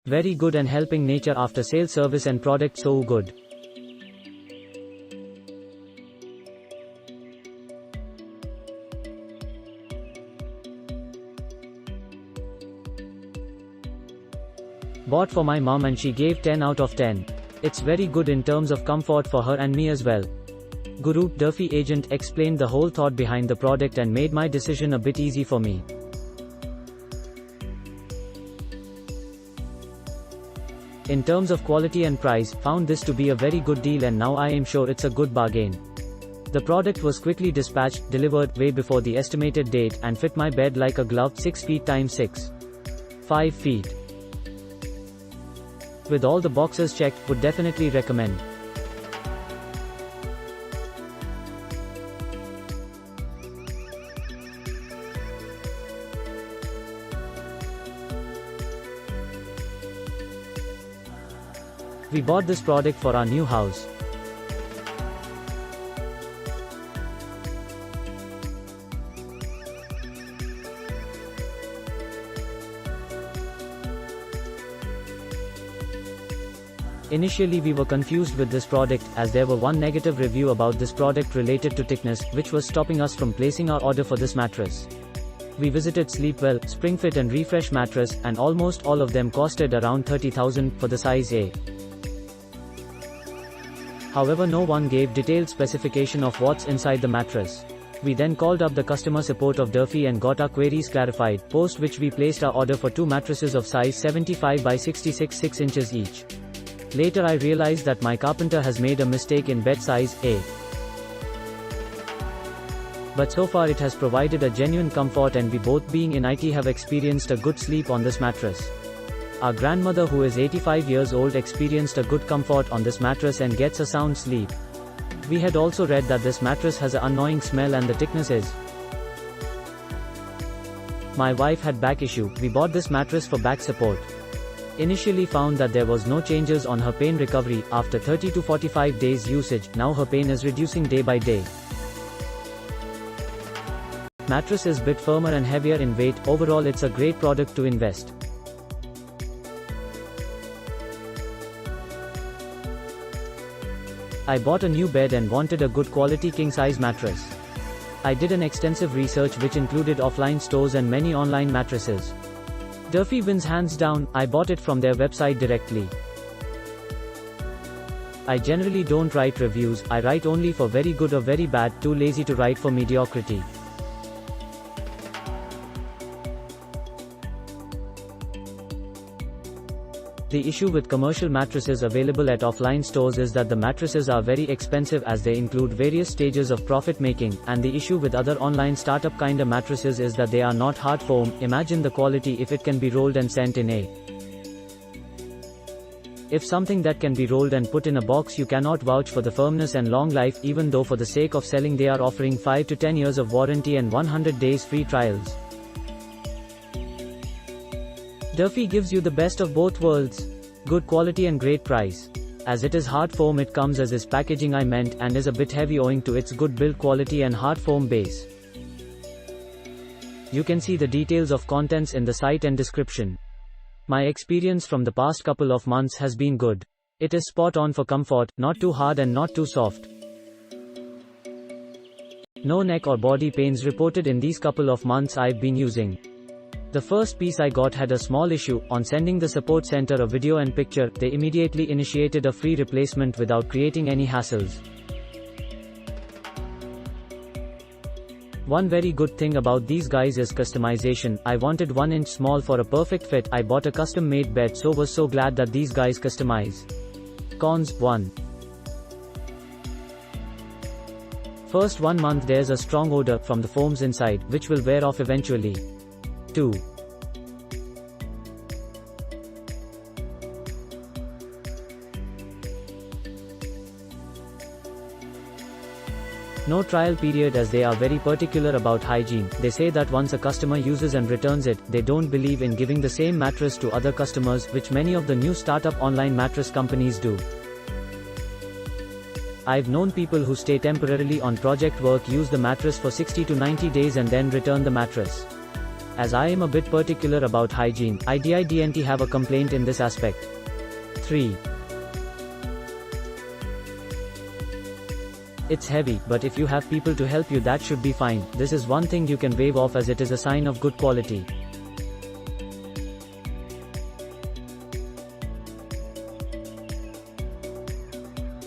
Very good and helping nature after sale service and product so good. Bought for my mom and she gave 10 out of 10. It's very good in terms of comfort for her and me as well. Guru, Durfi agent, explained the whole thought behind the product and made my decision a bit easy for me. In terms of quality and price, found this to be a very good deal and now I am sure it's a good bargain. The product was quickly dispatched, delivered way before the estimated date, and fit my bed like a glove, 6 feet x 6. 5 feet. With all the boxes checked, would definitely recommend. We bought this product for our new house. Initially we were confused with this product, as there were one negative review about this product related to thickness, which was stopping us from placing our order for this mattress. We visited Sleepwell, Springfit and Refresh Mattress, and almost all of them costed around 30,000 for the size A. However, no one gave detailed specification of what's inside the mattress. We then called up the customer support of Durfi and got our queries clarified, post which we placed our order for 2 mattresses of size 75 by 66 6 inches each. Later I realized that my carpenter has made a mistake in bed size A. But so far it has provided a genuine comfort and we both being in IT have experienced a good sleep on this mattress. Our grandmother who is 85 years old experienced a good comfort on this mattress and gets a sound sleep. We had also read that this mattress has an annoying smell and the thickness is. My wife had back issue. We bought this mattress for back support. Initially found that there was no changes on her pain recovery. After 30 to 45 days usage, now her pain is reducing day by day. Mattress is bit firmer and heavier in weight. Overall it's a great product to invest. I bought a new bed and wanted a good quality king-size mattress. I did an extensive research which included offline stores and many online mattresses. Durfi wins hands down. I bought it from their website directly. I generally don't write reviews, I write only for very good or very bad, too lazy to write for mediocrity. The issue with commercial mattresses available at offline stores is that the mattresses are very expensive as they include various stages of profit making, and the issue with other online startup kinda mattresses is that they are not hard foam. Imagine the quality if it can be rolled and sent in a. If something that can be rolled and put in a box, you cannot vouch for the firmness and long life, even though for the sake of selling they are offering 5 to 10 years of warranty and 100 days free trials. Durfi gives you the best of both worlds. Good quality and great price. As it is hard foam, it comes as is packaging I meant, and is a bit heavy owing to its good build quality and hard foam base. You can see the details of contents in the site and description. My experience from the past couple of months has been good. It is spot on for comfort, not too hard and not too soft. No neck or body pains reported in these couple of months I've been using. The first piece I got had a small issue. On sending the support center a video and picture, they immediately initiated a free replacement without creating any hassles. One very good thing about these guys is customization. I wanted 1 inch small for a perfect fit. I bought a custom made bed, so was so glad that these guys customize. Cons: 1. First 1 month there's a strong odor from the foams inside, which will wear off eventually. 2. No trial period, as they are very particular about hygiene. They say that once a customer uses and returns it, they don't believe in giving the same mattress to other customers, which many of the new startup online mattress companies do. I've known people who stay temporarily on project work, use the mattress for 60 to 90 days and then return the mattress. as I am a bit particular about hygiene. I didn't have a complaint in this aspect. 3. It's heavy, but if you have people to help you, that should be fine. This is one thing you can wave off as it is a sign of good quality.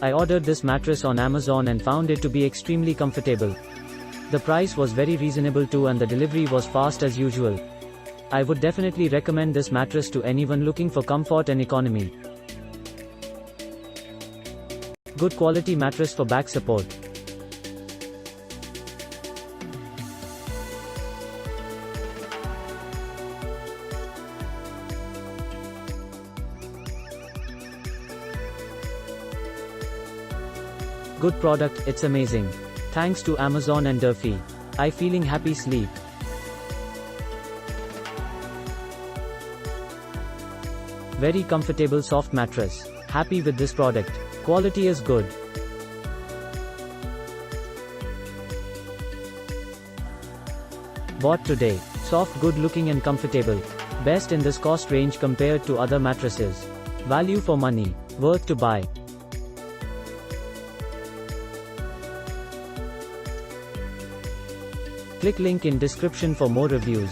I ordered this mattress on Amazon and found it to be extremely comfortable. The price was very reasonable too, and the delivery was fast as usual. I would definitely recommend this mattress to anyone looking for comfort and economy. Good quality mattress for back support. Good product, it's amazing. Thanks to Amazon and Durfi. I feeling happy sleep. Very comfortable soft mattress. Happy with this product. Quality is good. Bought today. Soft, good looking and comfortable. Best in this cost range compared to other mattresses. Value for money. Worth to buy. Click link in description for more reviews.